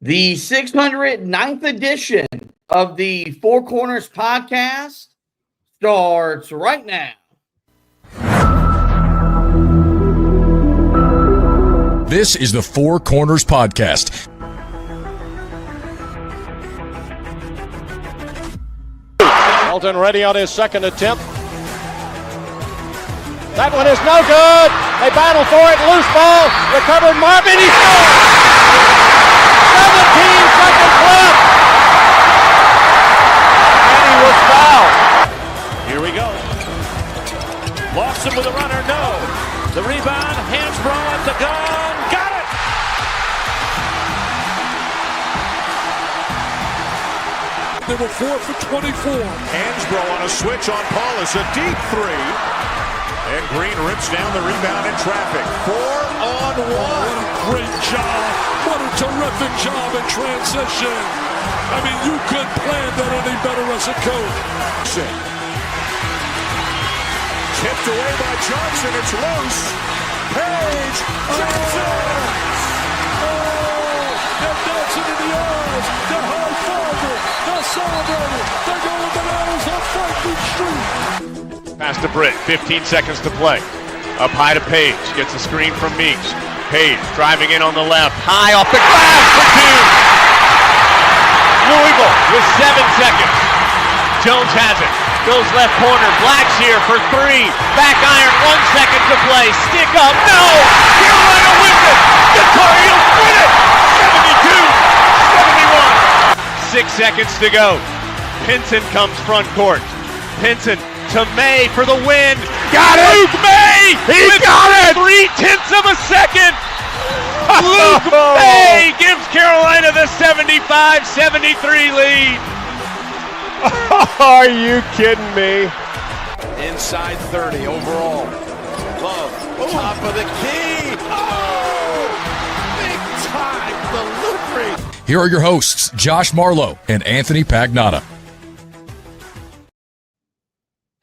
The 609th edition of the Four Corners podcast starts right now. This is the Four Corners podcast. Elton ready on his second attempt. That one is no good. They battle for it. Loose ball. Recovered Marvin. He scores. 17 seconds left. And he was fouled. Here we go. Lawson with a runner. No. The rebound. Hansbrough at the gun. Got it. They were 4 for 24. Hansbrough on a switch on Paulus. A deep three. And Green rips down the rebound in traffic. 4-on-1. What a great job. What a terrific job in transition. I mean, you couldn't plan that any better as a coach. Tipped away by Johnson. It's loose. Page. Johnson. They're dancing in the aisles. They're high-fiving. They're celebrating. They're going bananas on Franklin Street. Pass to Britt, 15 seconds to play. Up high to Page, gets a screen from Meeks. Page driving in on the left, high off the glass for two. Louisville with 7 seconds. Jones has it, goes left corner, Black's here for three. Back iron, 1 second to play, stick up, no! Carolina wins it! The Tar Heels win it! 72-71. 6 seconds to go. Pinson comes front court. Pinson to May for the win. Got it! Luke May! He got it! 0.3 of a second! Luke May gives Carolina the 75-73 lead. Are you kidding me? Inside 30 overall. Love, top of the key. Oh! Big time delivery. Here are your hosts, Josh Marlowe and Anthony Pagnotta.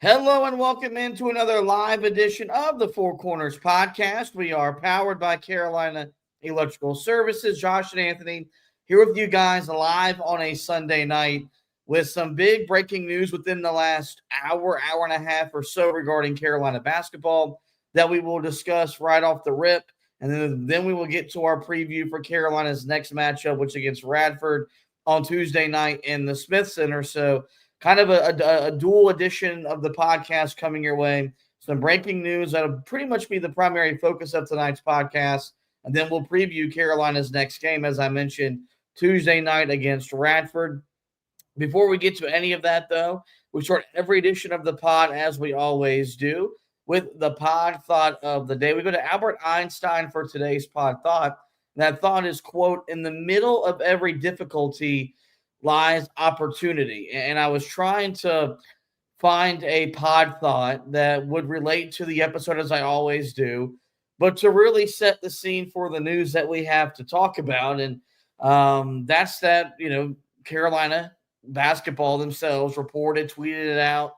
Hello and welcome into another live edition of the Four Corners podcast. We are powered by Carolina Electrical Services. Josh and Anthony here with you guys live on a Sunday night with some big breaking news within the last hour and a half or so regarding Carolina basketball that we will discuss right off the rip. And then we will get to our preview for Carolina's next matchup, which is against Radford on Tuesday night in the Smith Center. So kind of a dual edition of the podcast coming your way. Some breaking news that'll pretty much be the primary focus of tonight's podcast. And then we'll preview Carolina's next game, as I mentioned, Tuesday night against Radford. Before we get to any of that, though, we start every edition of the pod, as we always do, with the pod thought of the day. We go to Albert Einstein for today's pod thought. That thought is, quote, "In the middle of every difficulty lies opportunity." And I was trying to find a pod thought that would relate to the episode, as I always do, but to really set the scene for the news that we have to talk about. And that's that, Carolina basketball themselves tweeted it out,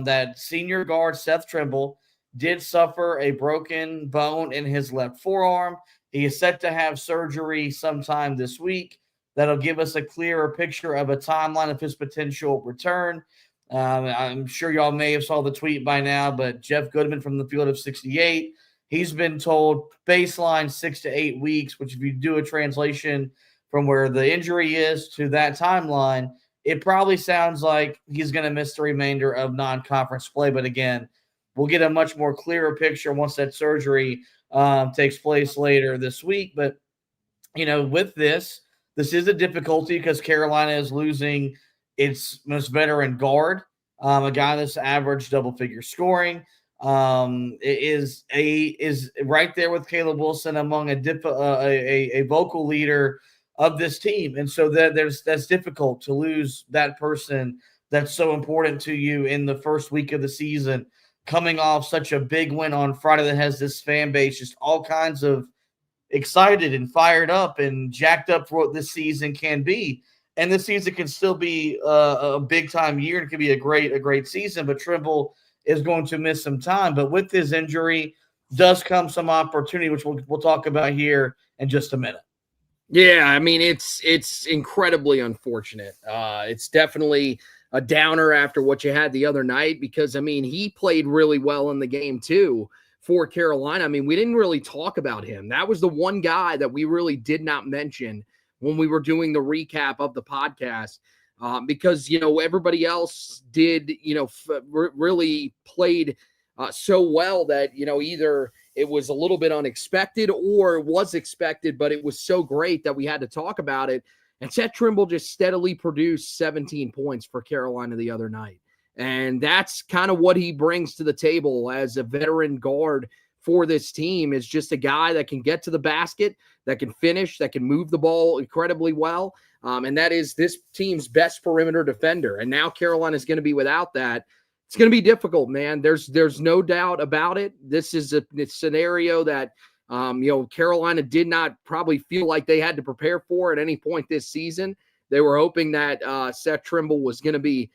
that senior guard Seth Trimble did suffer a broken bone in his left forearm. He is set to have surgery sometime this week. That'll give us a clearer picture of a timeline of his potential return. I'm sure y'all may have saw the tweet by now, but Jeff Goodman from the Field of 68, he's been told baseline 6 to 8 weeks, which if you do a translation from where the injury is to that timeline, it probably sounds like he's going to miss the remainder of non-conference play. But again, we'll get a much more clearer picture once that surgery takes place later this week. But, with this is a difficulty because Carolina is losing its most veteran guard, a guy that's averaged double-figure scoring. Is right there with Caleb Wilson among a vocal leader of this team, and so that's difficult to lose that person that's so important to you in the first week of the season, coming off such a big win on Friday that has this fan base just all kinds of excited and fired up and jacked up for what this season can be. And this season can still be a big-time year and it can be a great season, but Trimble is going to miss some time. But with his injury does come some opportunity, which we'll talk about here in just a minute. Yeah, I mean, it's incredibly unfortunate. It's definitely a downer after what you had the other night because, I mean, he played really well in the game too for Carolina. I mean, we didn't really talk about him. That was the one guy that we really did not mention when we were doing the recap of the podcast because, everybody else did, really played so well that, either it was a little bit unexpected or was expected, but it was so great that we had to talk about it. And Seth Trimble just steadily produced 17 points for Carolina the other night. And that's kind of what he brings to the table as a veteran guard for this team, is just a guy that can get to the basket, that can finish, that can move the ball incredibly well. And that is this team's best perimeter defender. And now Carolina is going to be without that. It's going to be difficult, man. There's no doubt about it. This is a scenario that, Carolina did not probably feel like they had to prepare for at any point this season. They were hoping that Seth Trimble was going to be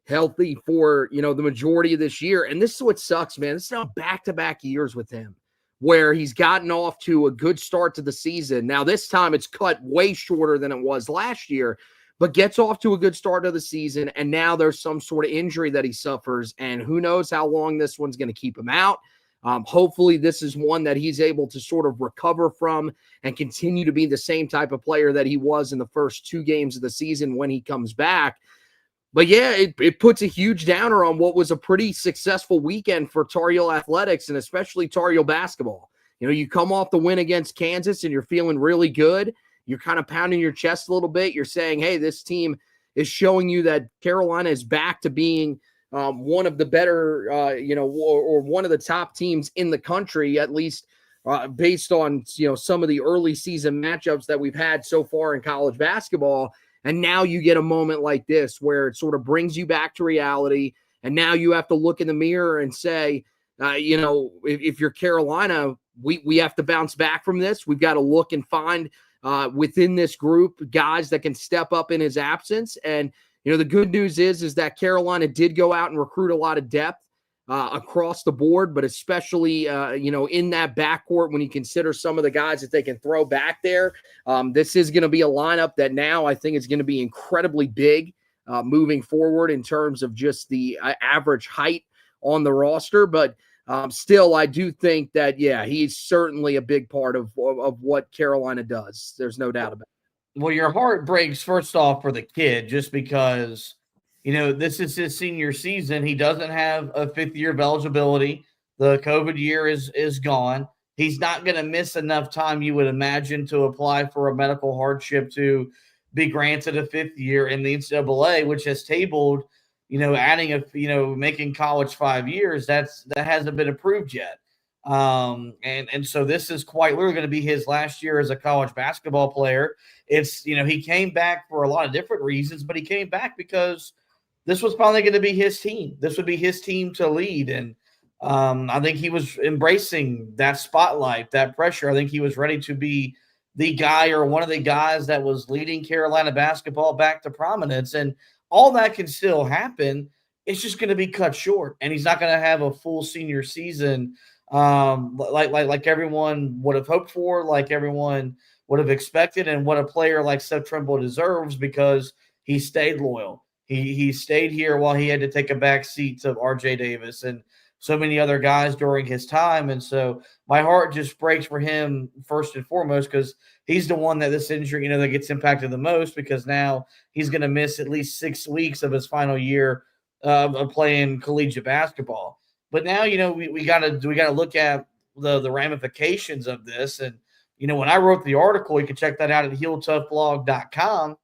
healthy for, the majority of this year. And this is what sucks, man. This is now back-to-back years with him where he's gotten off to a good start to the season. Now, this time it's cut way shorter than it was last year, but gets off to a good start of the season, and now there's some sort of injury that he suffers, and who knows how long this one's going to keep him out. Hopefully this is one that he's able to sort of recover from and continue to be the same type of player that he was in the first 2 games of the season when he comes back. But yeah, it puts a huge downer on what was a pretty successful weekend for Tar Heel athletics and especially Tar Heel basketball. You come off the win against Kansas and you're feeling really good. You're kind of pounding your chest a little bit. You're saying, hey, this team is showing you that Carolina is back to being one of the better, or one of the top teams in the country, at least based on, some of the early season matchups that we've had so far in college basketball. And now you get a moment like this where it sort of brings you back to reality. And now you have to look in the mirror and say, if you're Carolina, we have to bounce back from this. We've got to look and find within this group guys that can step up in his absence. And, the good news is that Carolina did go out and recruit a lot of depth across the board, but especially, in that backcourt, when you consider some of the guys that they can throw back there, this is going to be a lineup that now I think is going to be incredibly big moving forward in terms of just the average height on the roster. But still, I do think that, yeah, he's certainly a big part of what Carolina does. There's no doubt about it. Well, your heart breaks first off for the kid, just because, this is his senior season. He doesn't have a 5th year of eligibility. The COVID year is gone. He's not going to miss enough time, you would imagine, to apply for a medical hardship to be granted a 5th year in the NCAA, which has tabled, adding making college 5 years. That hasn't been approved yet. And so this is quite literally going to be his last year as a college basketball player. It's, he came back for a lot of different reasons, but he came back because this was probably going to be his team. This would be his team to lead. And I think he was embracing that spotlight, that pressure. I think he was ready to be the guy or one of the guys that was leading Carolina basketball back to prominence. And all that can still happen. It's just going to be cut short. And he's not going to have a full senior season like everyone would have hoped for, like everyone would have expected, and what a player like Seth Trimble deserves, because he stayed loyal. He stayed here while he had to take a back seat to RJ Davis and so many other guys during his time. And so my heart just breaks for him first and foremost, because he's the one that this injury, that gets impacted the most, because now he's going to miss at least 6 weeks of his final year of playing collegiate basketball. But now, we got to look at the ramifications of this. And, when I wrote the article, you can check that out at HeelToughBlog.com.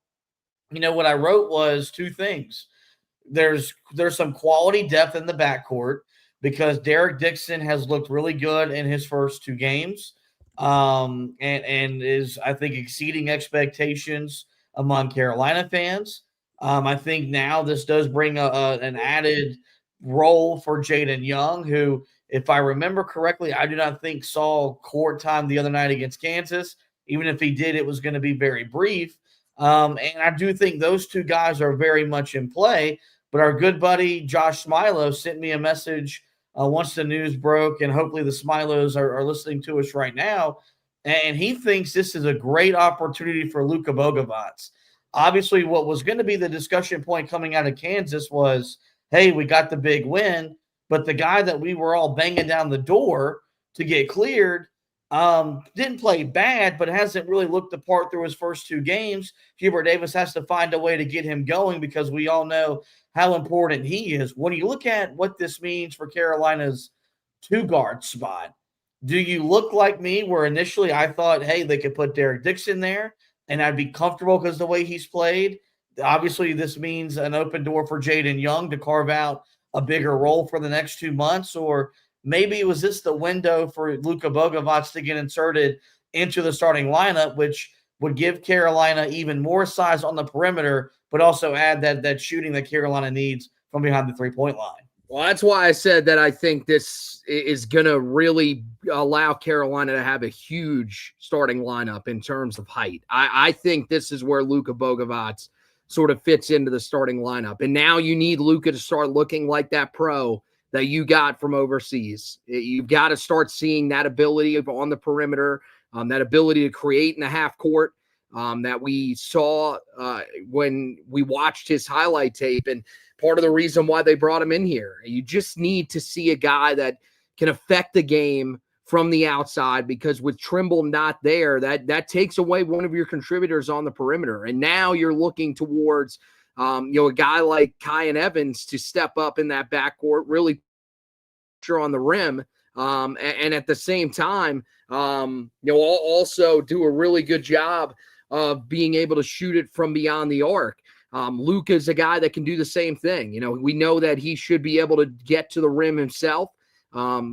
What I wrote was 2 things. There's some quality depth in the backcourt, because Derek Dixon has looked really good in his first 2 games, and is, I think, exceeding expectations among Carolina fans. I think now this does bring an added role for Jaden Young, who, if I remember correctly, I do not think saw court time the other night against Kansas. Even if he did, it was going to be very brief. And I do think those 2 guys are very much in play. But our good buddy Josh Smilo sent me a message once the news broke, and hopefully the Smilos are listening to us right now. and he thinks this is a great opportunity for Luka Bogovac. Obviously, what was going to be the discussion point coming out of Kansas was, hey, we got the big win, but the guy that we were all banging down the door to get cleared didn't play bad, but hasn't really looked the part through his first 2 games. Hubert Davis has to find a way to get him going because we all know how important he is. When you look at what this means for Carolina's 2-guard spot, do you look like me where initially I thought, hey, they could put Derek Dixon there and I'd be comfortable because the way he's played? Obviously, this means an open door for Jaden Young to carve out a bigger role for the next 2 months, or maybe was this the window for Luka Bogovac to get inserted into the starting lineup, which would give Carolina even more size on the perimeter, but also add that shooting that Carolina needs from behind the 3-point line? Well, that's why I said that I think this is going to really allow Carolina to have a huge starting lineup in terms of height. I think this is where Luka Bogovac sort of fits into the starting lineup. And now you need Luka to start looking like that pro that you got from overseas. You've got to start seeing that ability on the perimeter, that ability to create in the half court that we saw when we watched his highlight tape. And part of the reason why they brought him in here, you just need to see a guy that can affect the game from the outside, because with Trimble not there, that takes away one of your contributors on the perimeter. And now you're looking towards a guy like Kyan Evans to step up in that backcourt, really pressure on the rim, and at the same time, also do a really good job of being able to shoot it from beyond the arc. Luke is a guy that can do the same thing. We know that he should be able to get to the rim himself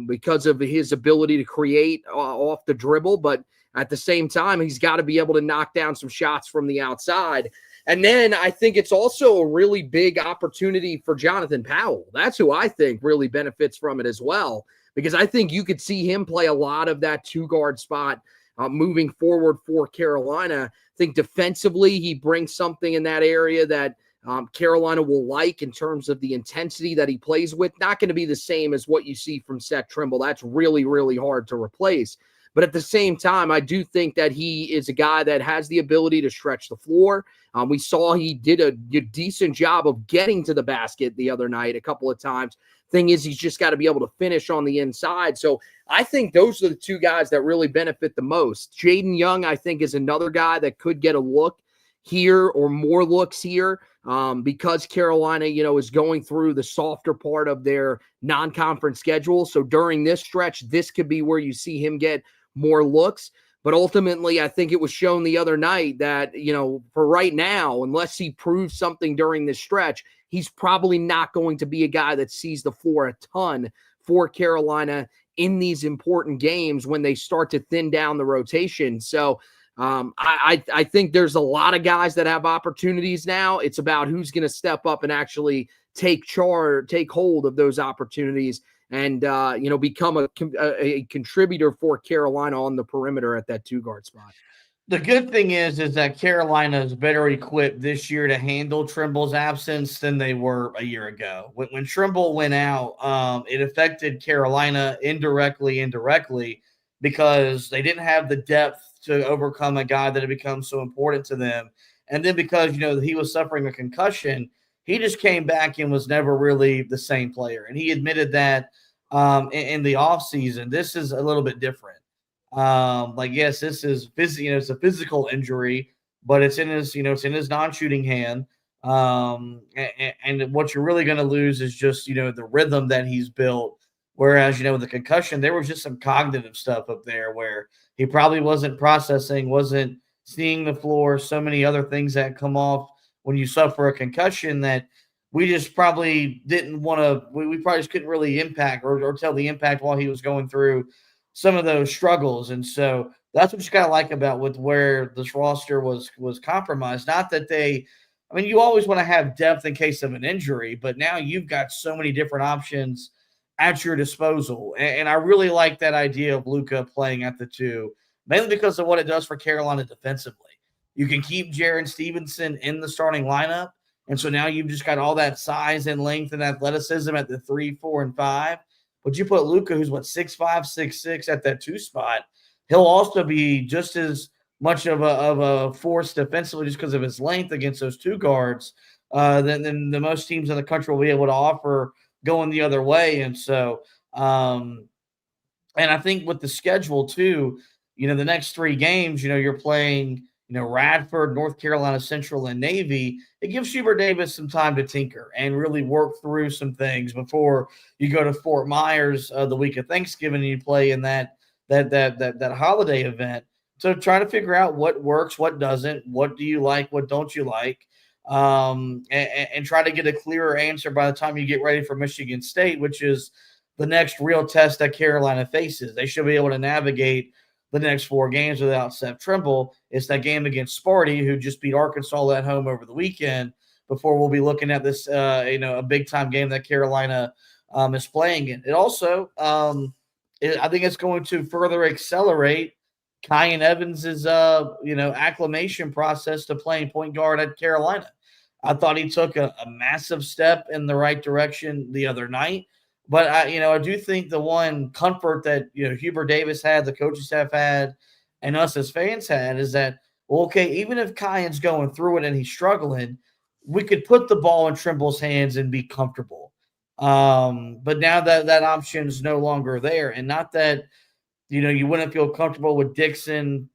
because of his ability to create off the dribble, but at the same time, he's got to be able to knock down some shots from the outside. And then I think it's also a really big opportunity for Jonathan Powell. That's who I think really benefits from it as well, because I think you could see him play a lot of that 2-guard spot moving forward for Carolina. I think defensively, he brings something in that area that Carolina will like in terms of the intensity that he plays with. Not going to be the same as what you see from Seth Trimble. That's really, really hard to replace. But at the same time, I do think that he is a guy that has the ability to stretch the floor. We saw he did a decent job of getting to the basket the other night a couple of times. Thing is, he's just got to be able to finish on the inside. So I think those are the 2 guys that really benefit the most. Jaden Young, I think, is another guy that could get a look here or more looks here because Carolina, is going through the softer part of their non-conference schedule. So during this stretch, this could be where you see him get more looks. But ultimately, I think it was shown the other night that, for right now, unless he proves something during this stretch, he's probably not going to be a guy that sees the floor a ton for Carolina in these important games when they start to thin down the rotation. So I think there's a lot of guys that have opportunities now. It's about who's going to step up and actually take hold of those opportunities and, become a contributor for Carolina on the perimeter at that 2-guard spot. The good thing is that Carolina is better equipped this year to handle Trimble's absence than they were a year ago. When Trimble went out, it affected Carolina indirectly, because they didn't have the depth to overcome a guy that had become so important to them. And then because, he was suffering a concussion, he just came back and was never really the same player. And he admitted that in the offseason. This is a little bit different. Yes, this is it's a physical injury, but it's in his, it's in his non-shooting hand. And what you're really going to lose is just, the rhythm that he's built. Whereas, with the concussion, there was just some cognitive stuff up there where he probably wasn't processing, wasn't seeing the floor, so many other things that come off when you suffer a concussion that we just probably didn't want to, we probably just couldn't really impact or tell the impact while he was going through some of those struggles. And so that's what you got to like about with where this roster was compromised. Not that you always want to have depth in case of an injury, but now you've got so many different options at your disposal. And I really like that idea of Luka playing at the 2, mainly because of what it does for Carolina defensively. You can keep Jaren Stevenson in the starting lineup. And so now you've just got all that size and length and athleticism at the 3, 4, and 5. But you put Luka, who's 6'5", 6'6", at that 2 spot. he'll also be just as much of a force defensively just because of his length against those two guards than the most teams in the country will be able to offer going the other way. And so, and I think with the schedule too, the next 3 games, you're playing, Radford, North Carolina Central, and Navy. It gives Hubert Davis some time to tinker and really work through some things before you go to Fort Myers the week of Thanksgiving and you play in that holiday event. So try to figure out what works, what doesn't, what do you like, what don't you like, and try to get a clearer answer by the time you get ready for Michigan State, which is the next real test that Carolina faces. They should be able to navigate the next 4 games without Seth Trimble. It's that game against Sparty, who just beat Arkansas at home over the weekend, before we'll be looking at this, a big-time game that Carolina is playing in. It also, I think it's going to further accelerate Kyan Evans's, acclimation process to playing point guard at Carolina. I thought he took a massive step in the right direction the other night. But I do think the one comfort that Hubert Davis had, the coaching staff had, and us as fans had is that, okay, even if Kyan's going through it and he's struggling, we could put the ball in Trimble's hands and be comfortable. But now that option is no longer there, and not that you wouldn't feel comfortable with Dixon,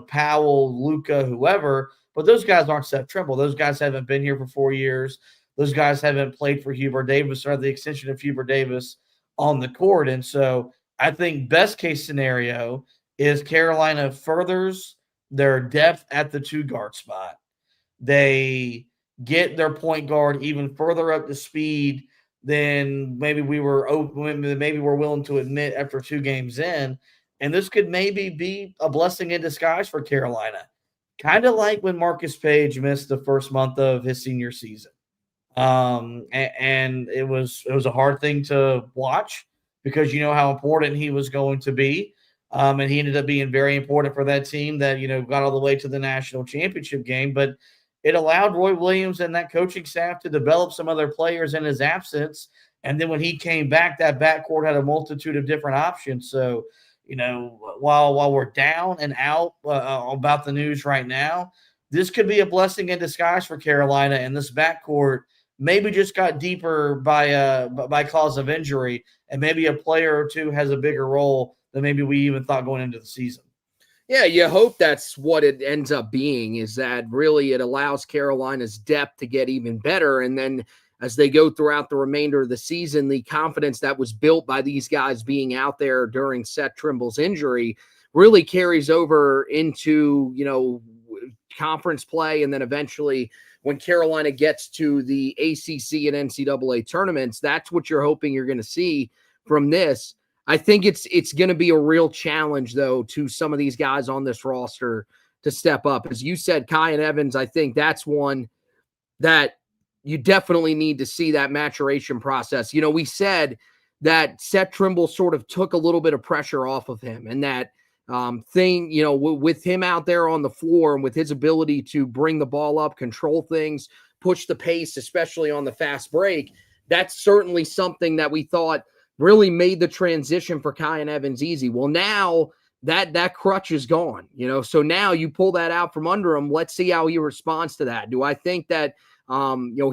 Powell, Luka, whoever, but those guys aren't Seth Trimble. Those guys haven't been here for 4 years. Those guys haven't played for Hubert Davis or the extension of Hubert Davis on the court. And so I think best case scenario is Carolina furthers their depth at the 2-guard spot. They get their point guard even further up to speed than maybe we're willing to admit after 2 games in. And this could maybe be a blessing in disguise for Carolina, kind of like when Marcus Page missed the first month of his senior season. And it was a hard thing to watch because how important he was going to be. And he ended up being very important for that team that, got all the way to the national championship game. But it allowed Roy Williams and that coaching staff to develop some other players in his absence. And then when he came back, that backcourt had a multitude of different options. So, while we're down and out about the news right now, this could be a blessing in disguise for Carolina. And this backcourt maybe just got deeper by cause of injury, and maybe a player or two has a bigger role than maybe we even thought going into the season. Yeah, you hope that's what it ends up being, is that really it allows Carolina's depth to get even better. And then as they go throughout the remainder of the season, the confidence that was built by these guys being out there during Seth Trimble's injury really carries over into, conference play. And then eventually when Carolina gets to the ACC and NCAA tournaments, that's what you're hoping you're going to see from this. I think it's going to be a real challenge, though, to some of these guys on this roster to step up. As you said, Kyan Evans, I think that's one that you definitely need to see that maturation process. We said that Seth Trimble sort of took a little bit of pressure off of him, and that thing, with him out there on the floor and with his ability to bring the ball up, control things, push the pace, especially on the fast break, that's certainly something that we thought really made the transition for Kyan Evans easy. Well, now that crutch is gone, so now you pull that out from under him. Let's see how he responds to that. Do I think that,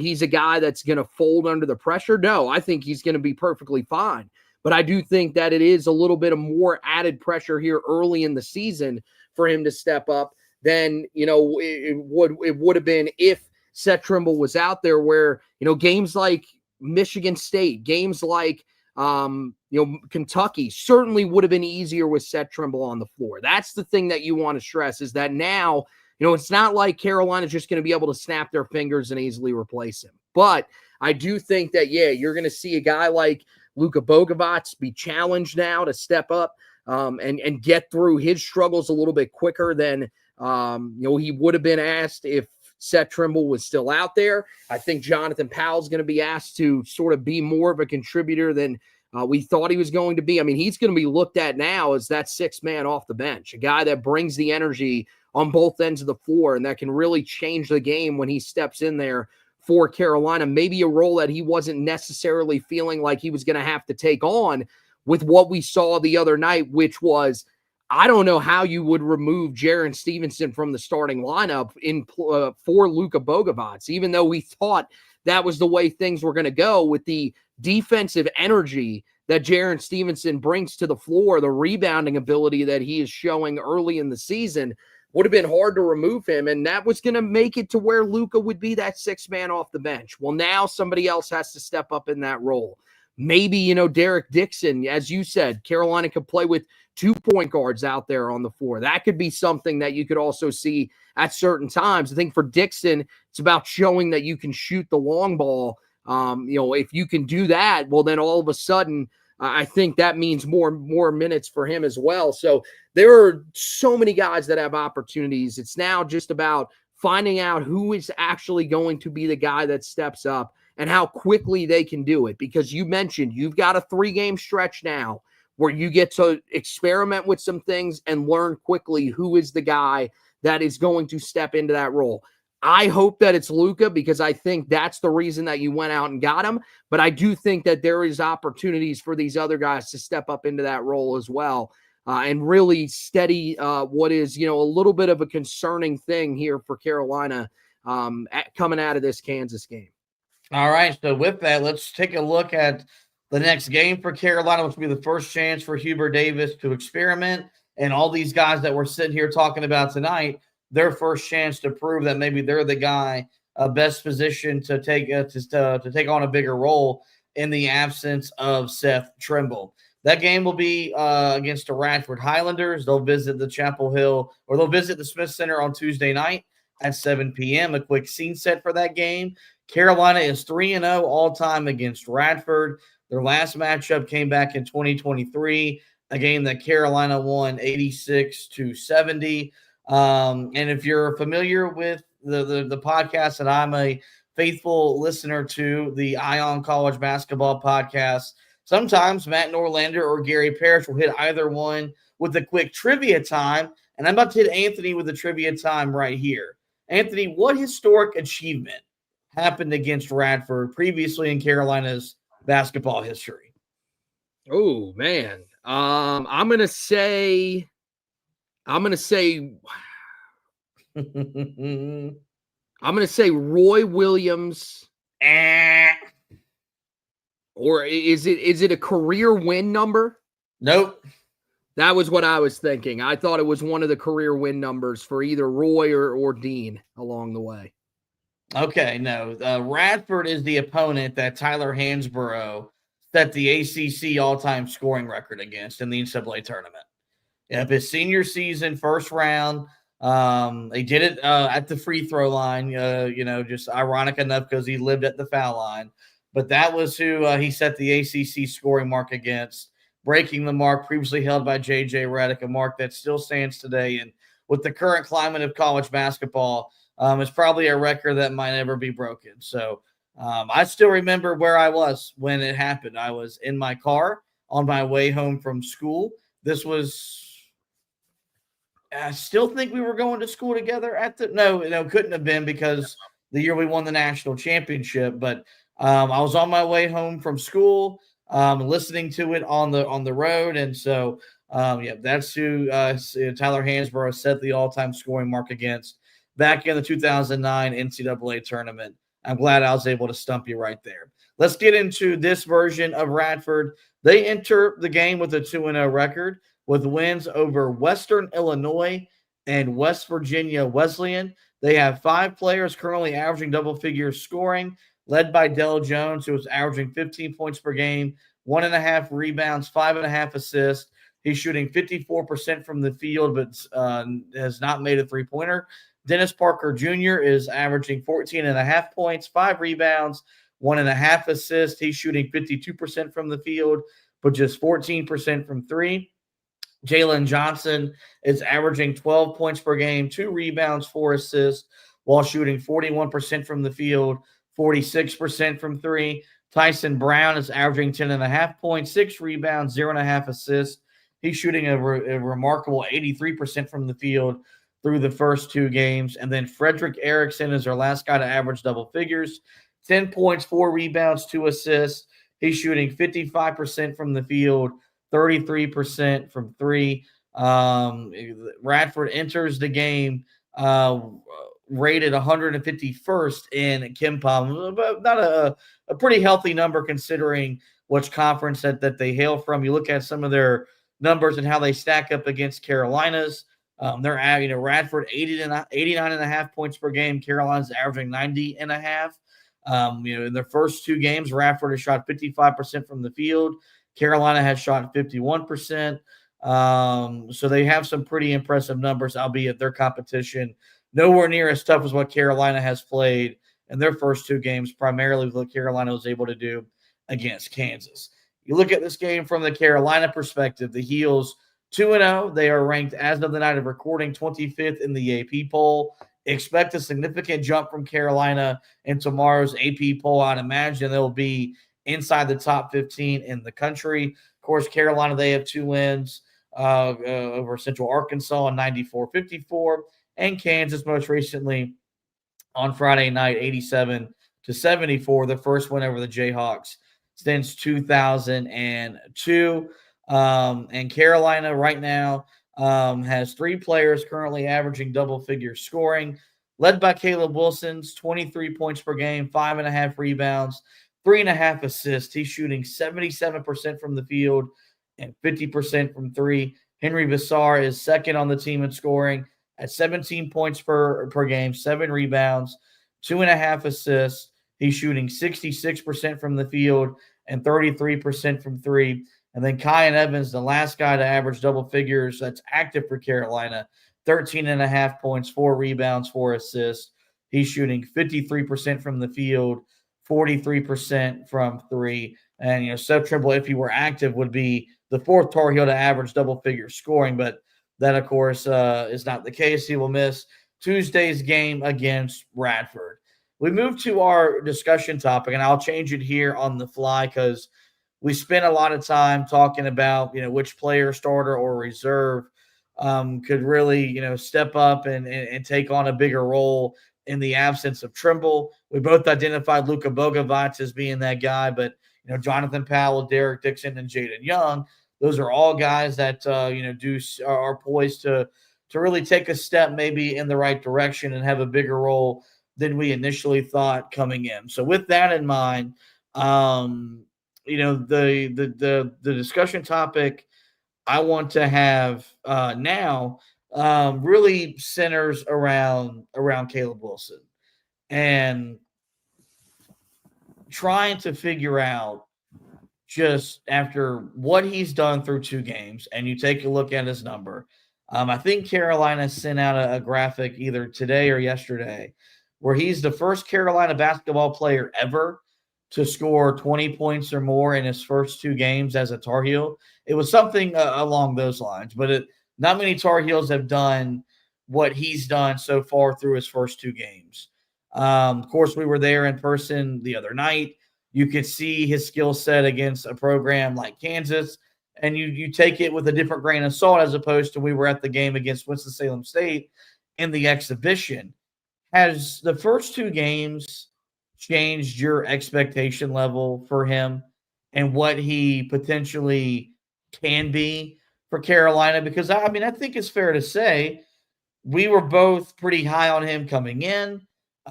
he's a guy that's going to fold under the pressure? No, I think he's going to be perfectly fine. But I do think that it is a little bit of more added pressure here early in the season for him to step up than, it would have been if Seth Trimble was out there, where, games like Michigan State, games like, Kentucky certainly would have been easier with Seth Trimble on the floor. That's the thing that you want to stress, is that now, it's not like Carolina's just going to be able to snap their fingers and easily replace him. But I do think that, you're going to see a guy like Luka Bogovac be challenged now to step up and get through his struggles a little bit quicker than, he would have been asked if Seth Trimble was still out there. I think Jonathan Powell's going to be asked to sort of be more of a contributor than we thought he was going to be. I mean, he's going to be looked at now as that 6th man off the bench, a guy that brings the energy on both ends of the floor and that can really change the game when he steps in there for Carolina. Maybe a role that he wasn't necessarily feeling like he was going to have to take on with what we saw the other night, which was I don't know how you would remove Jaren Stevenson from the starting lineup for Luka Bogovac, even though we thought that was the way things were going to go with the defensive energy that Jaren Stevenson brings to the floor, the rebounding ability that he is showing early in the season. Would have been hard to remove him, and that was going to make it to where Luka would be that sixth man off the bench. Well, now somebody else has to step up in that role. Maybe, Derek Dixon, as you said, Carolina could play with 2 point guards out there on the floor. That could be something that you could also see at certain times. I think for Dixon, it's about showing that you can shoot the long ball. If you can do that, well, then all of a sudden, I think that means more minutes for him as well. So there are so many guys that have opportunities. It's now just about finding out who is actually going to be the guy that steps up and how quickly they can do it. Because you mentioned you've got a 3-game stretch now where you get to experiment with some things and learn quickly who is the guy that is going to step into that role. I hope that it's Luka because I think that's the reason that you went out and got him. But I do think that there is opportunities for these other guys to step up into that role as well and really steady what is, a little bit of a concerning thing here for Carolina coming out of this Kansas game. All right, so with that, let's take a look at the next game for Carolina, which will be the first chance for Hubert Davis to experiment. And all these guys that we're sitting here talking about tonight, their first chance to prove that maybe they're the guy best positioned to take on a bigger role in the absence of Seth Trimble. That game will be against the Radford Highlanders. They'll visit the Chapel Hill, or they'll visit the Smith Center on Tuesday night at 7 p.m. A quick scene set for that game. Carolina is 3-0 all-time against Radford. Their last matchup came back in 2023, a game that Carolina won 86-70. And if you're familiar with the podcast, and I'm a faithful listener to the Ion College Basketball podcast, sometimes Matt Norlander or Gary Parrish will hit either one with a quick trivia time, and I'm about to hit Anthony with the trivia time right here. Anthony, what historic achievement happened against Radford previously in Carolina's basketball history? Oh, man. I'm going to say Roy Williams. Or is it a career win number? Nope. That was what I was thinking. I thought it was one of the career win numbers for either Roy or Dean along the way. Okay, no. Radford is the opponent that Tyler Hansborough set the ACC all-time scoring record against in the NCAA tournament. Yep, his senior season, first round. They did it at the free throw line, just ironic enough because he lived at the foul line. But that was who he set the ACC scoring mark against, breaking the mark previously held by J.J. Redick, a mark that still stands today. And with the current climate of college basketball, it's probably a record that might never be broken. So I still remember where I was when it happened. I was in my car on my way home from school. This was – I still think we were going to school together at the – no, couldn't have been because the year we won the national championship. But I was on my way home from school listening to it on the road. And so, that's who Tyler Hansborough set the all-time scoring mark against back in the 2009 NCAA tournament. I'm glad I was able to stump you right there. Let's get into this version of Radford. They enter the game with a 2-0 record with wins over Western Illinois and West Virginia Wesleyan. They have 5 players currently averaging double-figure scoring, led by Dell Jones, who is averaging 15 points per game, 1.5 rebounds, 5.5 assists. He's shooting 54% from the field, but has not made a three-pointer. Dennis Parker Jr. is averaging 14.5 points, 5 rebounds, 1.5 assists. He's shooting 52% from the field, but just 14% from three. Jalen Johnson is averaging 12 points per game, 2 rebounds, 4 assists, while shooting 41% from the field, 46% from three. Tyson Brown is averaging 10.5 points, 6 rebounds, 0.5 assists. He's shooting a remarkable 83% from the field through the first 2 games. And then Frederick Erickson is our last guy to average double figures, 10 points, 4 rebounds, 2 assists. He's shooting 55% from the field, 33% from three. Radford enters the game rated 151st in KenPom, but not a pretty healthy number considering which conference that they hail from. You look at some of their numbers and how they stack up against Carolina's. They're at, Radford 89.5 points per game. Carolina's averaging 90.5. In their first two games, Radford has shot 55% from the field. Carolina has shot 51%. So they have some pretty impressive numbers, albeit their competition nowhere near as tough as what Carolina has played in their first two games, primarily with what Carolina was able to do against Kansas. You look at this game from the Carolina perspective, the Heels 2-0. They are ranked, as of the night of recording, 25th in the AP poll. Expect a significant jump from Carolina in tomorrow's AP poll. I'd imagine they'll be inside the top 15 in the country. Of course, Carolina, they have 2 wins over Central Arkansas on 94-54, and Kansas most recently on Friday night, 87-74, the first win over the Jayhawks since 2002. And Carolina right now has 3 players currently averaging double-figure scoring, led by Caleb Wilson's 23 points per game, 5.5 rebounds, 3.5 assists. He's shooting 77% from the field and 50% from 3. Henry Vassar is second on the team in scoring at 17 points per game, 7 rebounds, 2.5 assists. He's shooting 66% from the field and 33% from 3. And then Kyan Evans, the last guy to average double figures that's active for Carolina, 13.5 points, 4 rebounds, 4 assists. He's shooting 53% from the field, 43% from 3. And, Seth Trimble, if he were active, would be the 4th Tar Heel to average double figure scoring. But that, of course, is not the case. He will miss Tuesday's game against Radford. We move to our discussion topic, and I'll change it here on the fly because we spent a lot of time talking about, which player, starter or reserve could really, step up and take on a bigger role in the absence of Trimble. We both identified Luka Bogovic as being that guy, but, Jonathan Powell, Derek Dixon, and Jaden Young, those are all guys that, are poised to really take a step maybe in the right direction and have a bigger role than we initially thought coming in. So with that in mind, the discussion topic I want to have now really centers around Caleb Wilson and trying to figure out, just after what he's done through 2 games, and you take a look at his number. I think Carolina sent out a graphic either today or yesterday where he's the first Carolina basketball player ever to score 20 points or more in his first 2 games as a Tar Heel. It was something along those lines, but not many Tar Heels have done what he's done so far through his first 2 games. Of course, we were there in person the other night. You could see his skill set against a program like Kansas, and you take it with a different grain of salt as opposed to we were at the game against Winston-Salem State in the exhibition. Has the first 2 games changed your expectation level for him and what he potentially can be for Carolina? Because, I think it's fair to say we were both pretty high on him coming in.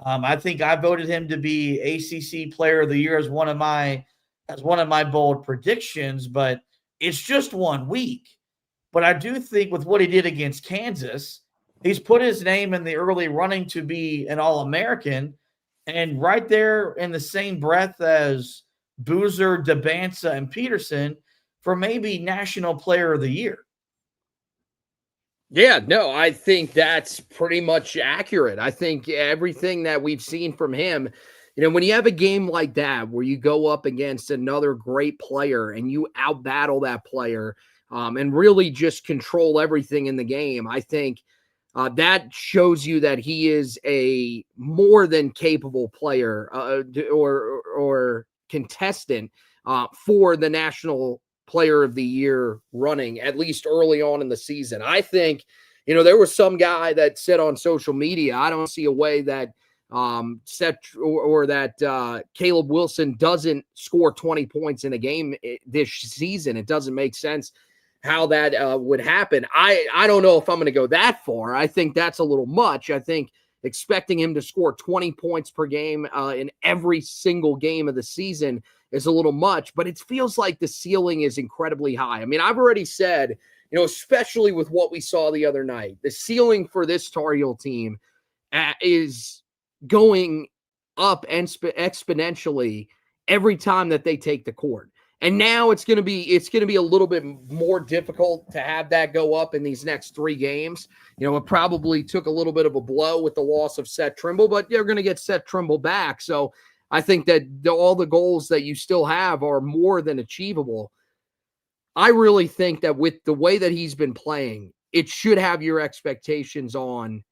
I think I voted him to be ACC Player of the Year as one of my bold predictions, but it's just 1 week. But I do think with what he did against Kansas, he's put his name in the early running to be an All-American, and right there in the same breath as Boozer, DeBansa, and Peterson for maybe National Player of the Year. Yeah, no, I think that's pretty much accurate. I think everything that we've seen from him, when you have a game like that where you go up against another great player and you out-battle that player and really just control everything in the game, I think that shows you that he is a more than capable player or contestant for the National Player of the Year running, at least early on in the season. I think, there was some guy that said on social media, I don't see a way that Caleb Wilson doesn't score 20 points in a game this season. It doesn't make sense how that would happen. I don't know if I'm going to go that far. I think that's a little much. I think expecting him to score 20 points per game in every single game of the season is a little much, but it feels like the ceiling is incredibly high. I mean, I've already said, especially with what we saw the other night, the ceiling for this Tar Heel team is going up exponentially every time that they take the court. And now it's going to be a little bit more difficult to have that go up in these next 3 games. It probably took a little bit of a blow with the loss of Seth Trimble, but you're going to get Seth Trimble back. So I think that all the goals that you still have are more than achievable. I really think that with the way that he's been playing, it should have your expectations on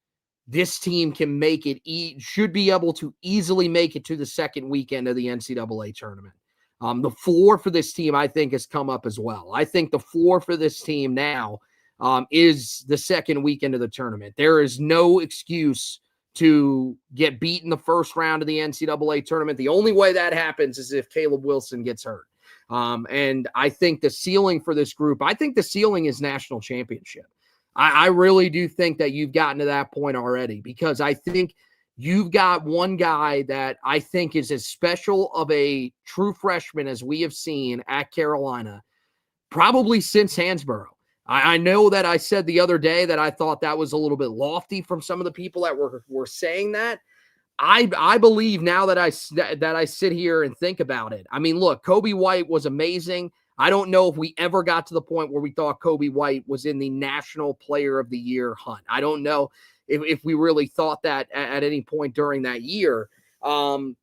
this team can make it, should be able to easily make it to the second weekend of the NCAA tournament. The floor for this team, I think, has come up as well. I think the floor for this team now is the second weekend of the tournament. There is no excuse to get beat in the first round of the NCAA tournament. The only way that happens is if Caleb Wilson gets hurt. And I think the ceiling for this group, I think the ceiling is national championship. I really do think that you've gotten to that point already, because I think you've got one guy that I think is as special of a true freshman as we have seen at Carolina, probably since Hansborough. I know that I said the other day that I thought that was a little bit lofty from some of the people that were saying that. I believe now that I sit here and think about it. I mean, look, Kobe White was amazing. I don't know if we ever got to the point where we thought Kobe White was in the National Player of the Year hunt. I don't know if we really thought that at any point during that year. And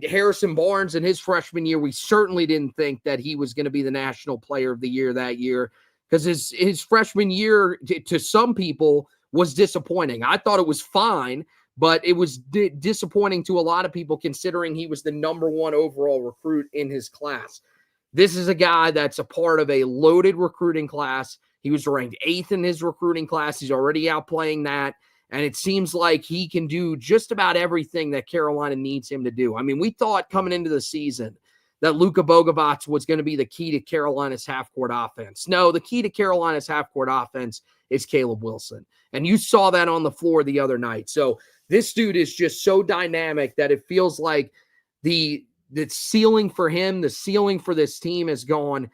Harrison Barnes in his freshman year, we certainly didn't think that he was going to be the National Player of the Year that year, because his freshman year to some people was disappointing. I thought it was fine, but it was disappointing to a lot of people considering he was the number 1 overall recruit in his class. This is a guy that's a part of a loaded recruiting class. He was ranked 8th in his recruiting class. He's already outplaying that. And it seems like he can do just about everything that Carolina needs him to do. I mean, we thought coming into the season that Luka Bogovac was going to be the key to Carolina's half-court offense. No, the key to Carolina's half-court offense is Caleb Wilson. And you saw that on the floor the other night. So this dude is just so dynamic that it feels like the ceiling for him, the ceiling for this team has gone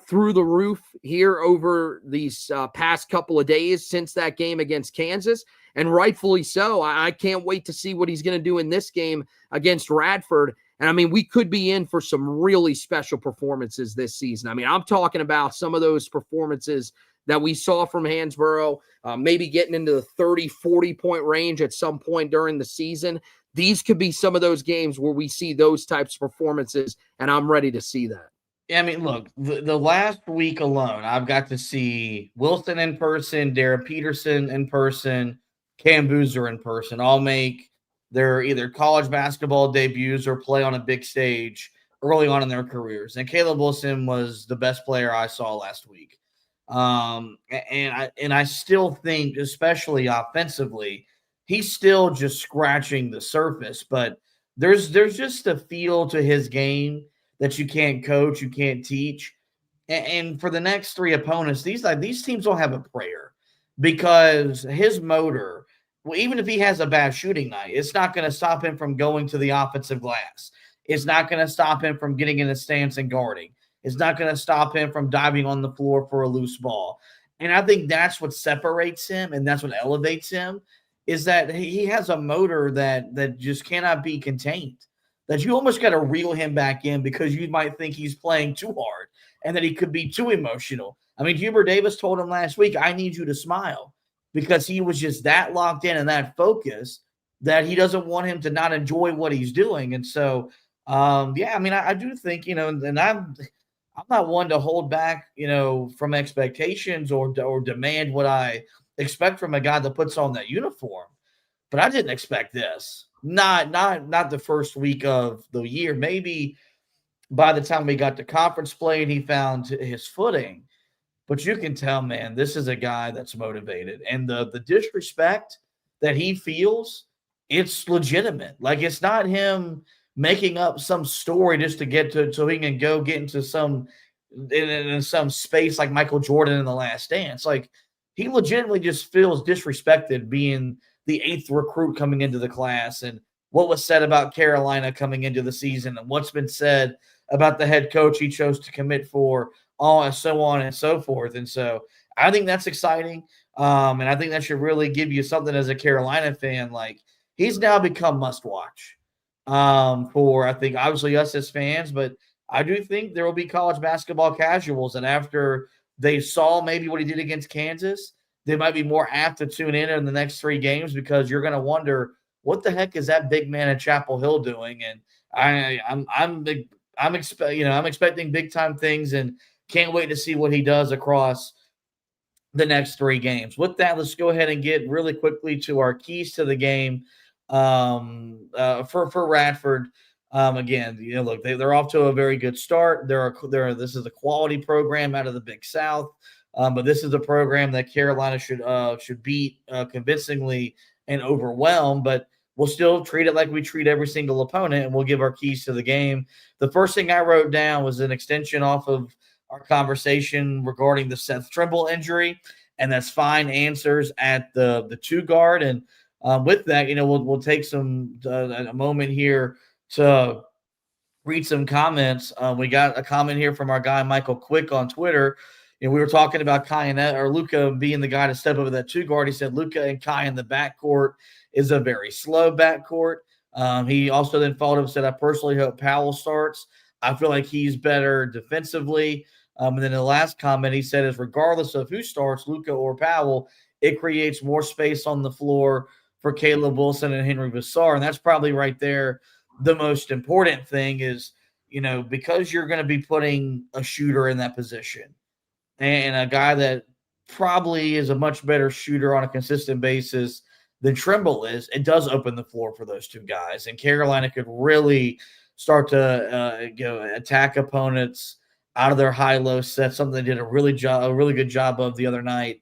through the roof here over these past couple of days since that game against Kansas, and rightfully so. I can't wait to see what he's going to do in this game against Radford. And I mean, we could be in for some really special performances this season. I mean, I'm talking about some of those performances that we saw from Hansborough, maybe getting into the 30, 40-point range at some point during the season. These could be some of those games where we see those types of performances, and I'm ready to see that. I mean, look, the last week alone, I've got to see Wilson in person, Darren Peterson in person, Cam Boozer in person, all make their either college basketball debuts or play on a big stage early on in their careers. And Caleb Wilson was the best player I saw last week. And I still think, especially offensively, he's still just scratching the surface. But there's just a feel to his game that you can't coach, you can't teach. And for the next 3 opponents, these teams don't have a prayer, because his motor, well, even if he has a bad shooting night, it's not going to stop him from going to the offensive glass. It's not going to stop him from getting in a stance and guarding. It's not going to stop him from diving on the floor for a loose ball. And I think that's what separates him, and that's what elevates him, is that he has a motor that just cannot be contained, that you almost got to reel him back in, because you might think he's playing too hard and that he could be too emotional. I mean, Hubert Davis told him last week, I need you to smile, because he was just that locked in and that focused that he doesn't want him to not enjoy what he's doing. And so, I mean, I do think, and I'm not one to hold back, from expectations or demand what I expect from a guy that puts on that uniform. But I didn't expect this. Not the first week of the year. Maybe by the time we got to conference play and he found his footing. But you can tell, man, this is a guy that's motivated. And the disrespect that he feels, it's legitimate. Like, it's not him making up some story just to get to so he can go get into some in some space like Michael Jordan in The Last Dance. Like, he legitimately just feels disrespected being the 8th recruit coming into the class, and what was said about Carolina coming into the season, and what's been said about the head coach he chose to commit for, all and so on and so forth. And so I think that's exciting. And I think that should really give you something as a Carolina fan. Like, he's now become must watch for, I think, obviously us as fans, but I do think there will be college basketball casuals. And after they saw maybe what he did against Kansas, they might be more apt to tune in the next 3 games, because you're going to wonder, what the heck is that big man at Chapel Hill doing? And I'm expecting big time things, and can't wait to see what he does across the next 3 games. With that, let's go ahead and get really quickly to our keys to the game for Radford. Again, look, they're off to a very good start. This is a quality program out of the Big South, but this is a program that Carolina should beat convincingly and overwhelm. But we'll still treat it like we treat every single opponent, and we'll give our keys to the game. The first thing I wrote down was an extension off of our conversation regarding the Seth Trimble injury, and that's fine answers at the 2 guard. And with that, we'll take a moment here to read some comments. We got a comment here from our guy Michael Quick on Twitter, and we were talking about Kai or Luka being the guy to step over that 2 guard. He said Luka and Kai in the backcourt is a very slow backcourt. He also then followed up and said, I personally hope Powell starts. I feel like he's better defensively. And then the last comment he said is, regardless of who starts, Luka or Powell, it creates more space on the floor for Caleb Wilson and Henry Vassar. And that's probably right there the most important thing is, because you're going to be putting a shooter in that position and a guy that probably is a much better shooter on a consistent basis than Trimble is, it does open the floor for those 2 guys. And Carolina could really start to attack opponents out of their high-low set, something they did a really good job of the other night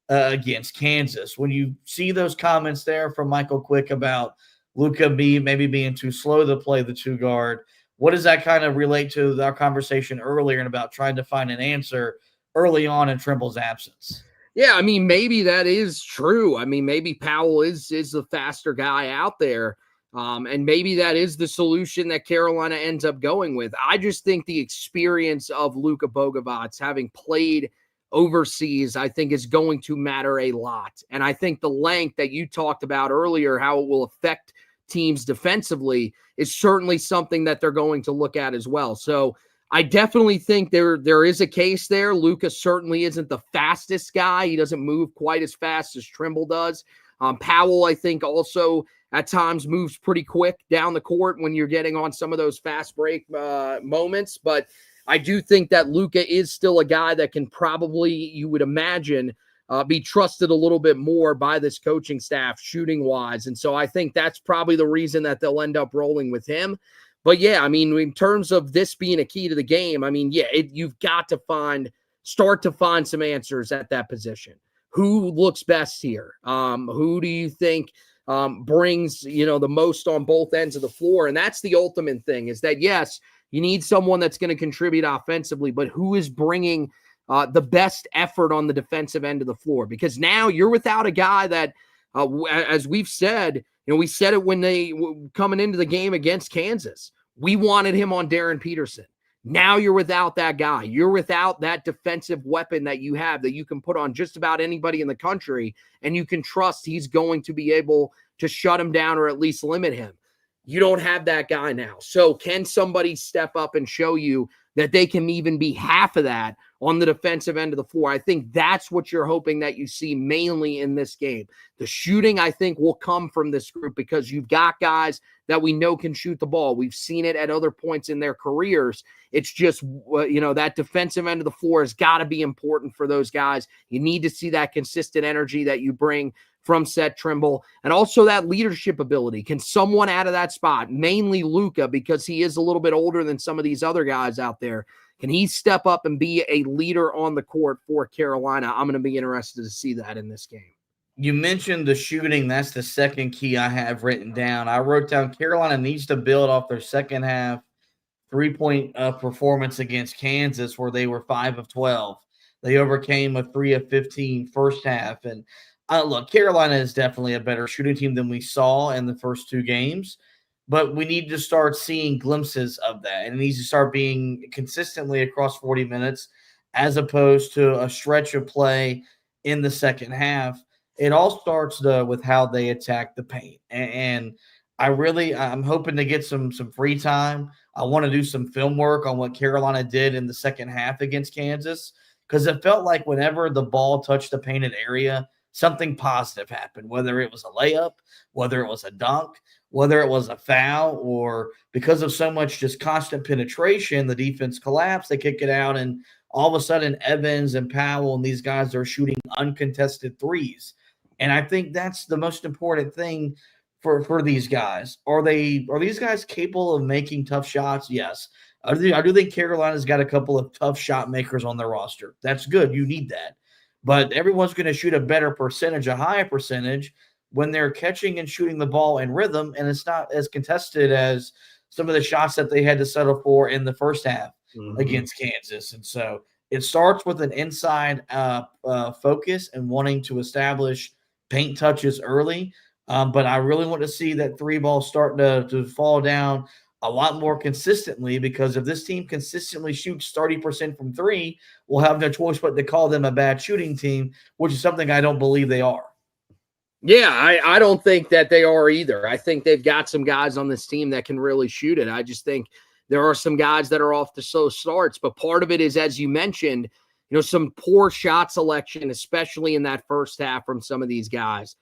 against Kansas. When you see those comments there from Michael Quick about Luka maybe being too slow to play the 2 guard, what does that kind of relate to our conversation earlier and about trying to find an answer early on in Trimble's absence? Yeah, I mean, maybe that is true. I mean, maybe Powell is the faster guy out there. And maybe that is the solution that Carolina ends up going with. I just think the experience of Luka Bogovac, having played overseas, I think is going to matter a lot. And I think the length that you talked about earlier, how it will affect teams defensively, is certainly something that they're going to look at as well. So I definitely think there is a case there. Luka certainly isn't the fastest guy. He doesn't move quite as fast as Trimble does. Powell, I think, also at times moves pretty quick down the court when you're getting on some of those fast break moments. But I do think that Luka is still a guy that can probably, you would imagine, be trusted a little bit more by this coaching staff shooting-wise. And so I think that's probably the reason that they'll end up rolling with him. But, yeah, I mean, in terms of this being a key to the game, I mean, yeah, you've got to start to find some answers at that position. Who looks best here? Who do you think brings, the most on both ends of the floor? And that's the ultimate thing, is that, yes, you need someone that's going to contribute offensively, but who is bringing the best effort on the defensive end of the floor? Because now you're without a guy that, as we've said, we said it when they coming into the game against Kansas, we wanted him on Darren Peterson. Now you're without that guy. You're without that defensive weapon that you have that you can put on just about anybody in the country, and you can trust he's going to be able to shut him down or at least limit him. You don't have that guy now. So can somebody step up and show you that they can even be half of that on the defensive end of the floor? I think that's what you're hoping that you see mainly in this game. The shooting, I think, will come from this group because you've got guys that we know can shoot the ball. We've seen it at other points in their careers. It's just, that defensive end of the floor has got to be important for those guys. You need to see that consistent energy that you bring from Seth Trimble, and also that leadership ability. Can someone out of that spot, mainly Luka, because he is a little bit older than some of these other guys out there, can he step up and be a leader on the court for Carolina? I'm going to be interested to see that in this game. You mentioned the shooting. That's the second key I have written down. I wrote down Carolina needs to build off their second half 3-point performance against Kansas where they were 5 of 12. They overcame a 3 of 15 first half. And look, Carolina is definitely a better shooting team than we saw in the first 2 games, but we need to start seeing glimpses of that. And it needs to start being consistently across 40 minutes as opposed to a stretch of play in the second half. It all starts with how they attack the paint. And I'm hoping to get some free time. I want to do some film work on what Carolina did in the second half against Kansas, because it felt like whenever the ball touched the painted area, something positive happened, whether it was a layup, whether it was a dunk, whether it was a foul, or because of so much just constant penetration, the defense collapsed, they kick it out, and all of a sudden Evans and Powell and these guys are shooting uncontested threes. And I think that's the most important thing for these guys. Are these guys capable of making tough shots? Yes. I do think Carolina's got a couple of tough shot makers on their roster. That's good. You need that. But everyone's going to shoot a better percentage, a higher percentage, when they're catching and shooting the ball in rhythm, and it's not as contested as some of the shots that they had to settle for in the first half against Kansas. And so it starts with an inside focus and wanting to establish paint touches early. But I really want to see that 3 ball start to fall down a lot more consistently, because if this team consistently shoots 30% from 3, we'll have no choice but to call them a bad shooting team, which is something I don't believe they are. Yeah, I don't think that they are either. I think they've got some guys on this team that can really shoot it. I just think there are some guys that are off to slow starts, but part of it is, as you mentioned, some poor shot selection, especially in that first half from some of these guys.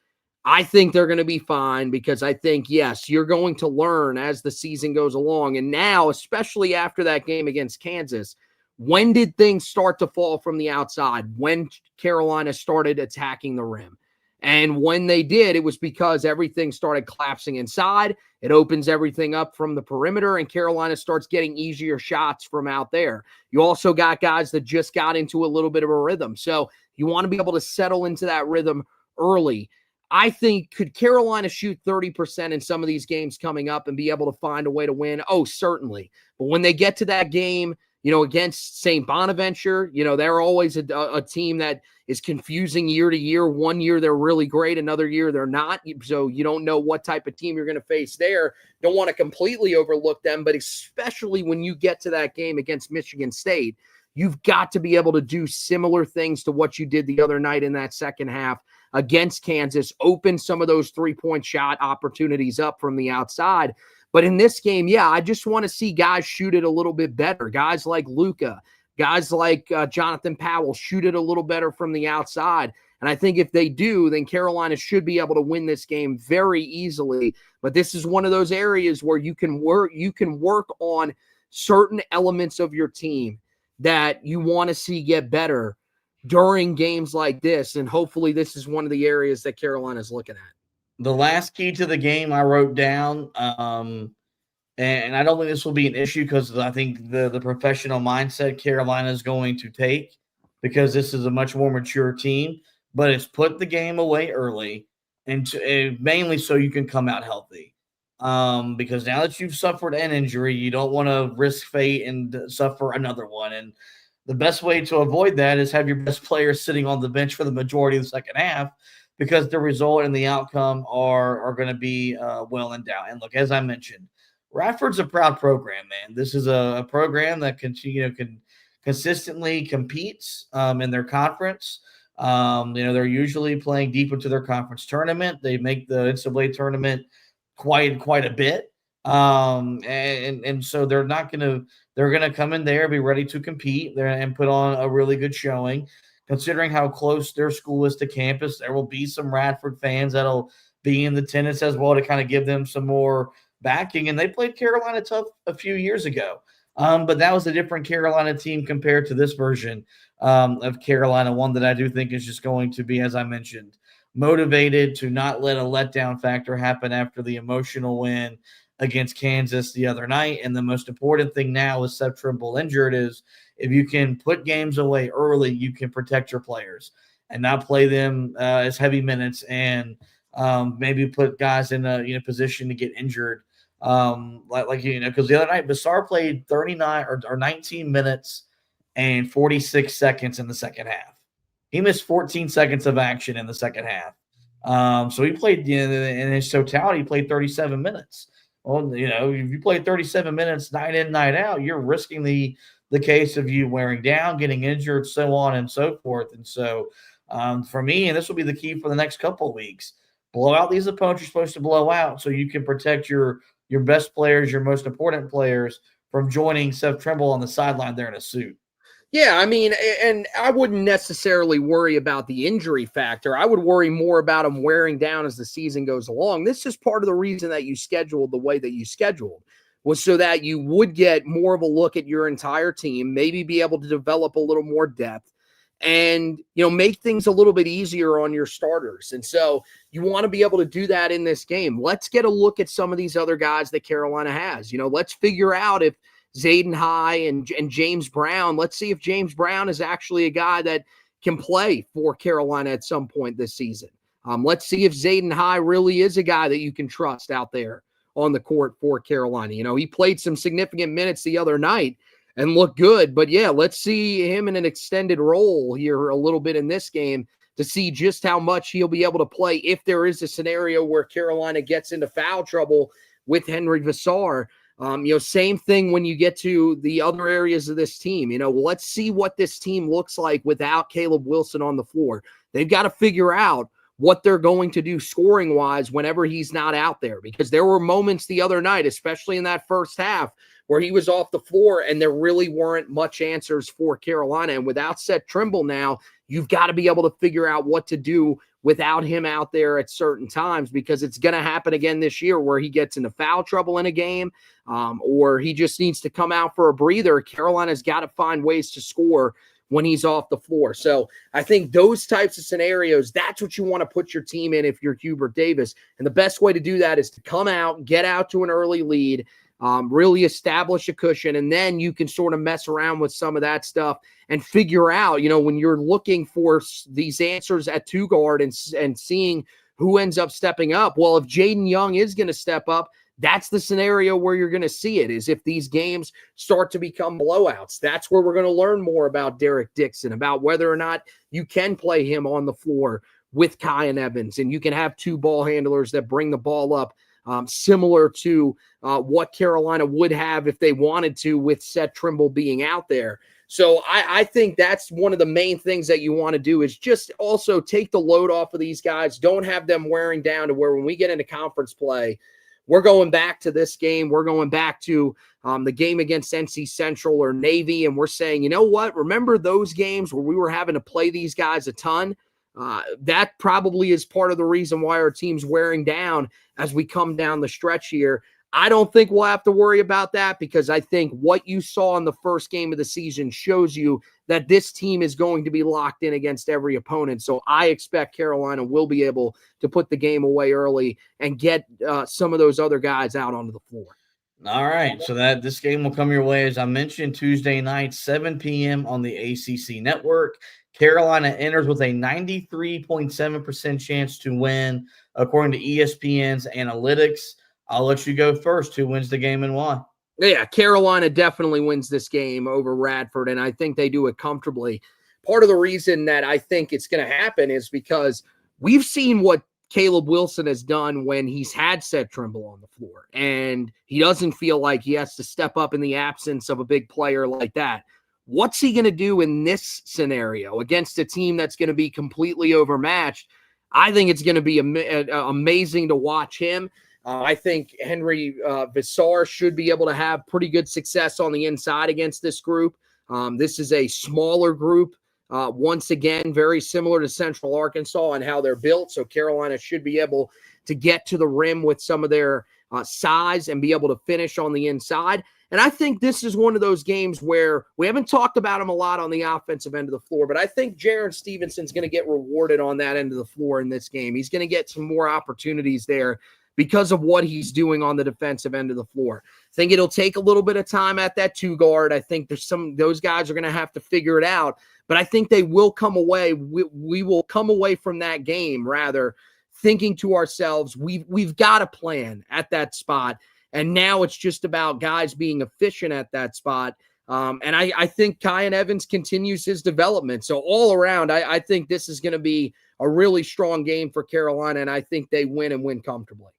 I think they're going to be fine, because I think, yes, you're going to learn as the season goes along. And now, especially after that game against Kansas, when did things start to fall from the outside? When Carolina started attacking the rim. And when they did, it was because everything started collapsing inside. It opens everything up from the perimeter, and Carolina starts getting easier shots from out there. You also got guys that just got into a little bit of a rhythm. So you want to be able to settle into that rhythm early. I think, could Carolina shoot 30% in some of these games coming up and be able to find a way to win? Oh, certainly. But when they get to that game, against St. Bonaventure, they're always a team that is confusing year to year. One year they're really great, another year they're not. So you don't know what type of team you're going to face there. Don't want to completely overlook them, but especially when you get to that game against Michigan State, you've got to be able to do similar things to what you did the other night in that second half against Kansas, open some of those 3-point shot opportunities up from the outside. But in this game, I just want to see guys shoot it a little bit better. Guys like Luka, guys like Jonathan Powell shoot it a little better from the outside. And I think if they do, then Carolina should be able to win this game very easily. But this is one of those areas where you can work on certain elements of your team that you want to see get better during games like this. And hopefully this is one of the areas that Carolina's looking at. The last key to the game I wrote down, and I don't think this will be an issue, because I think the professional mindset Carolina is going to take, because this is a much more mature team, but it's put the game away early, and mainly so you can come out healthy. Because now that you've suffered an injury, you don't want to risk fate and suffer another one. And the best way to avoid that is have your best players sitting on the bench for the majority of the second half, because the result and the outcome are going to be well in doubt. And look, as I mentioned, Radford's a proud program, man. This is a program that can consistently competes in their conference. They're usually playing deep into their conference tournament. They make the NCAA tournament quite a bit. And so they're going to come in there, be ready to compete there and put on a really good showing. Considering how close their school is to campus, there will be some Radford fans that'll be in the attendance as well to kind of give them some more backing. And they played Carolina tough a few years ago. But that was a different Carolina team compared to this version of Carolina, one that I do think is just going to be, as I mentioned, motivated to not let a letdown factor happen after the emotional win against Kansas the other night. And the most important thing now is Seth Trimble injured is if you can put games away early, you can protect your players and not play them as heavy minutes and maybe put guys in a position to get injured Because the other night Vassar played 39 or 19 minutes and 46 seconds in the second half. He missed 14 seconds of action in the second half. So he played in his totality, he played 37 minutes. Well, if you play 37 minutes night in, night out, you're risking the case of you wearing down, getting injured, so on and so forth. And so for me, and this will be the key for the next couple of weeks, blow out these opponents you're supposed to blow out so you can protect your best players, your most important players from joining Seth Trimble on the sideline there in a suit. Yeah, I mean, and I wouldn't necessarily worry about the injury factor. I would worry more about him wearing down as the season goes along. This is part of the reason that you scheduled the way that you scheduled, was so that you would get more of a look at your entire team, maybe be able to develop a little more depth, and make things a little bit easier on your starters. And so you want to be able to do that in this game. Let's get a look at some of these other guys that Carolina has. Let's figure out if Zayden High and James Brown, let's see if James Brown is actually a guy that can play for Carolina at some point this season. Let's see if Zayden High really is a guy that you can trust out there on the court for Carolina. He played some significant minutes the other night and looked good, but yeah, let's see him in an extended role here a little bit in this game to see just how much he'll be able to play if there is a scenario where Carolina gets into foul trouble with Henry Vassar. Same thing when you get to the other areas of this team. Let's see what this team looks like without Caleb Wilson on the floor. They've got to figure out what they're going to do scoring-wise whenever he's not out there, because there were moments the other night, especially in that first half, where he was off the floor and there really weren't much answers for Carolina. And without Seth Trimble now, you've got to be able to figure out what to do without him out there at certain times, because it's going to happen again this year where he gets into foul trouble in a game, or he just needs to come out for a breather. Carolina's got to find ways to score when he's off the floor. So I think those types of scenarios, that's what you want to put your team in if you're Hubert Davis. And the best way to do that is to come out, get out to an early lead, really establish a cushion, and then you can sort of mess around with some of that stuff and figure out, when you're looking for these answers at two guard and seeing who ends up stepping up. Well, if Jaden Young is going to step up, that's the scenario where you're going to see it, is if these games start to become blowouts. That's where we're going to learn more about Derek Dixon, about whether or not you can play him on the floor with Kyan Evans, and you can have two ball handlers that bring the ball up, similar to what Carolina would have if they wanted to with Seth Trimble being out there. So I think that's one of the main things that you want to do, is just also take the load off of these guys. Don't have them wearing down to where when we get into conference play, we're going back to this game. We're going back to the game against NC Central or Navy, and we're saying, you know what? Remember those games where we were having to play these guys a ton? That probably is part of the reason why our team's wearing down as we come down the stretch here. I don't think we'll have to worry about that, because I think what you saw in the first game of the season shows you that this team is going to be locked in against every opponent. So I expect Carolina will be able to put the game away early and get some of those other guys out onto the floor. All right, so that this game will come your way, as I mentioned, Tuesday night, 7 p.m. on the ACC network. Carolina enters with a 93.7% chance to win, according to ESPN's analytics. I'll let you go first. Who wins the game and why? Yeah, Carolina definitely wins this game over Radford, and I think they do it comfortably. Part of the reason that I think it's going to happen is because we've seen what Caleb Wilson has done when he's had Seth Trimble on the floor, and he doesn't feel like he has to step up in the absence of a big player like that. What's he going to do in this scenario against a team that's going to be completely overmatched? I think it's going to be amazing to watch him. I think Henry Vassar should be able to have pretty good success on the inside against this group. This is a smaller group. Once again, very similar to Central Arkansas and how they're built. So Carolina should be able to get to the rim with some of their size and be able to finish on the inside. And I think this is one of those games where we haven't talked about him a lot on the offensive end of the floor, but I think Jaron Stevenson's going to get rewarded on that end of the floor in this game. He's going to get some more opportunities there because of what he's doing on the defensive end of the floor. I think it'll take a little bit of time at that two guard. I think those guys are going to have to figure it out, but I think they will come away. We will come away from that game rather thinking to ourselves, we've got a plan at that spot. And now it's just about guys being efficient at that spot. And I think Kyan Evans continues his development. So all around, I think this is going to be a really strong game for Carolina, and I think they win and win comfortably.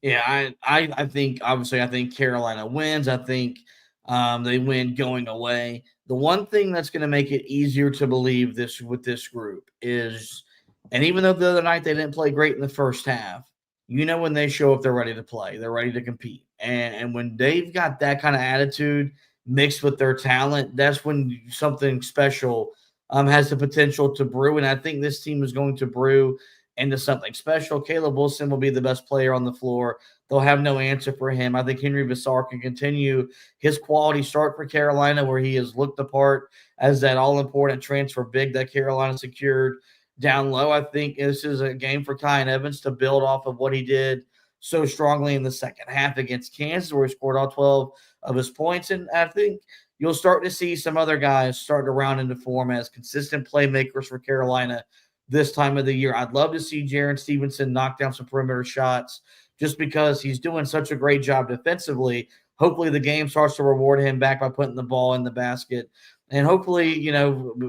Yeah, I think, obviously, I think Carolina wins. I think they win going away. The one thing that's going to make it easier to believe this with this group is, and even though the other night they didn't play great in the first half, when they show up, they're ready to play. They're ready to compete. And when they've got that kind of attitude mixed with their talent, that's when something special has the potential to brew. And I think this team is going to brew into something special. Caleb Wilson will be the best player on the floor. They'll have no answer for him. I think Henry Vassar can continue his quality start for Carolina, where he has looked the part as that all-important transfer big that Carolina secured down low. I think this is a game for Kyan Evans to build off of what he did so strongly in the second half against Kansas, where he scored all 12 of his points. And I think you'll start to see some other guys start to round into form as consistent playmakers for Carolina this time of the year. I'd love to see Jaren Stevenson knock down some perimeter shots just because he's doing such a great job defensively. Hopefully the game starts to reward him back by putting the ball in the basket. And hopefully,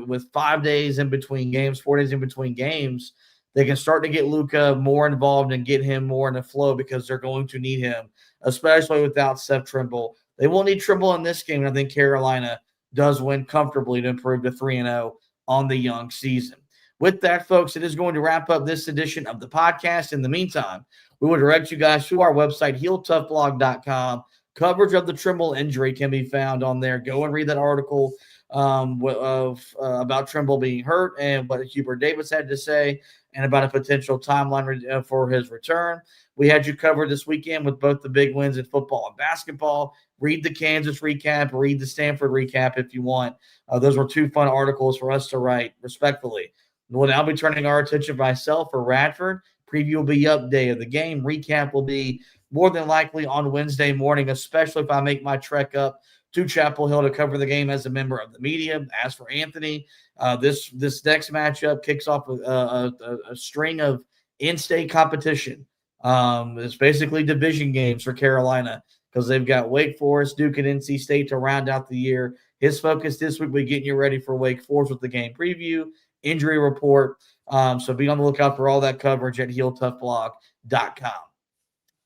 with 5 days in between games, 4 days in between games, they can start to get Luka more involved and get him more in the flow, because they're going to need him, especially without Seth Trimble. They will need Trimble in this game, and I think Carolina does win comfortably to improve to 3-0 on the young season. With that, folks, it is going to wrap up this edition of the podcast. In the meantime, we will direct you guys to our website, HeelToughBlog.com. Coverage of the Trimble injury can be found on there. Go and read that article about Trimble being hurt and what Hubert Davis had to say, and about a potential timeline for his return. We had you covered this weekend with both the big wins in football and basketball. Read the Kansas recap, read the Stanford recap if you want. Those were two fun articles for us to write, respectfully. We'll now be turning our attention myself for Radford. Preview will be up day of the game. Recap will be more than likely on Wednesday morning, especially if I make my trek up to Chapel Hill to cover the game as a member of the media. As for Anthony, this next matchup kicks off with a string of in-state competition. It's basically division games for Carolina, because they've got Wake Forest, Duke, and NC State to round out the year. His focus this week will be getting you ready for Wake Forest with the game preview, injury report. So be on the lookout for all that coverage at HeelToughBlog.com.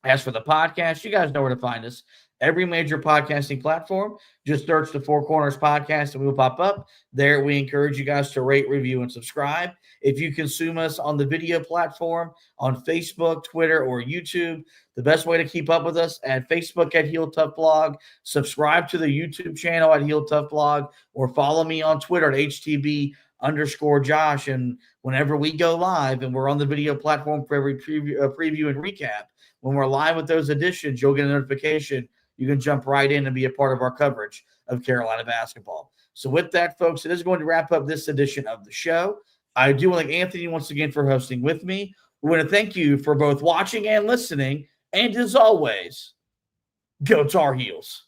As for the podcast, you guys know where to find us. Every major podcasting platform, just search the Four Corners Podcast and we will pop up. There, we encourage you guys to rate, review, and subscribe. If you consume us on the video platform, on Facebook, Twitter, or YouTube, the best way to keep up with us at Facebook at Heel Tough Blog, subscribe to the YouTube channel at Heel Tough Blog, or follow me on Twitter at HTB_Josh. And whenever we go live and we're on the video platform for every preview and recap, when we're live with those editions, you'll get a notification. You can jump right in and be a part of our coverage of Carolina basketball. So with that, folks, it is going to wrap up this edition of the show. I do want to thank Anthony once again for hosting with me. We want to thank you for both watching and listening. And as always, go Tar Heels.